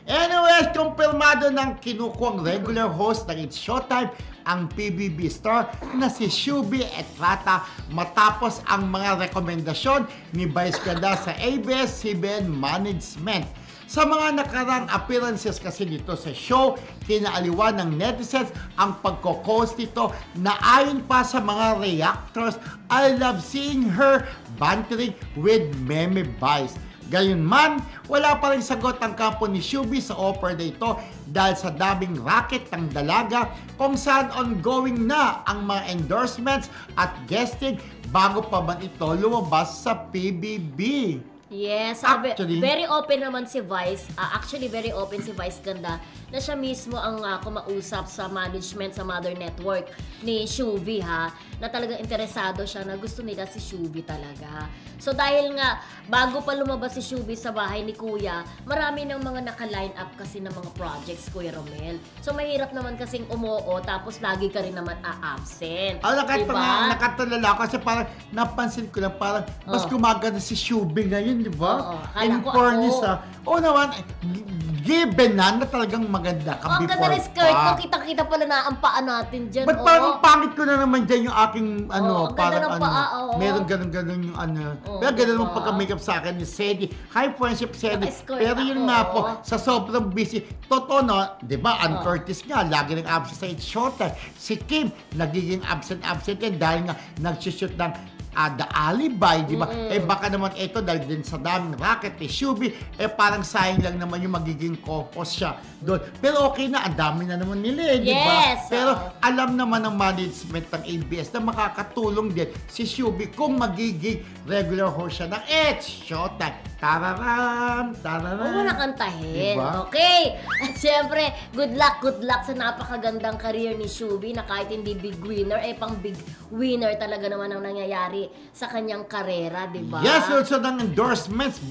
Anyways, kumpirmado ng kinukuhang regular host ng It's Showtime ang PBB star na si Shubi Estrada matapos ang mga rekomendasyon ni Vice Ganda sa ABS-CBN Management. Sa mga nakarang appearances kasi dito sa show, kinaaliwan ng netizens ang pagko-host nito na ayon pa sa mga reactors, I love seeing her bantering with Meme Vice. Gayunman, wala pa rin sagot ang kampo ni Shubi sa offer na ito dahil sa daming racket ng dalaga kung saan ongoing na ang mga endorsements at guesting bago pa man ito lumabas sa PBB. Yes, actually, very open naman si Vice. Actually, very open si Vice Ganda na siya mismo ang kumausap sa management sa Mother Network ni Shubi ha, na talagang interesado siya na gusto nila si Shubi talaga. So dahil nga bago pa lumabas si Shubi sa bahay ni Kuya, marami ng mga naka-line up kasi ng mga projects, Kuya Romel. So mahirap naman kasing umuo tapos lagi ka rin naman a-absent. Nakatulala ako kasi parang napansin ko lang parang mas gumaganda si Shubi ngayon, di ba? In fairness oo naman, given na talagang maganda ka before ganda na skirt ko, kitang-kita pala na ang paa natin dyan. Ba't parang pangit ko na naman dyan yung aking parang meron ganun-ganun yung pero ganun naman pagka-makeup sa akin ni Sedi. High friendship Sedi. Pero yun nga po, sa sobrang busy, totoo no, di ba, Ann Curtis nga, lagi nang absent sa It's Showtime. Si Kim, nagiging absent yan dahil nga nag-shoot ng The Alibi, di ba? Baka naman ito dahil din sa daming racket ni Shubi, parang sayang lang naman yung magiging co-host siya doon. Pero okay na, ang dami na naman nila di ba? Yes! Pero alam naman ng management ng ABS na makakatulong din si Shubi kung magiging regular host siya ng It's Showtime. Tararam! Huwag mo na kantahin. Diba? Okay! At syempre, good luck sa napakagandang career ni Shubi na kahit hindi big winner, pang big winner talaga naman ang nangyayari sa kanyang karera, di ba? Yes, also ng endorsements.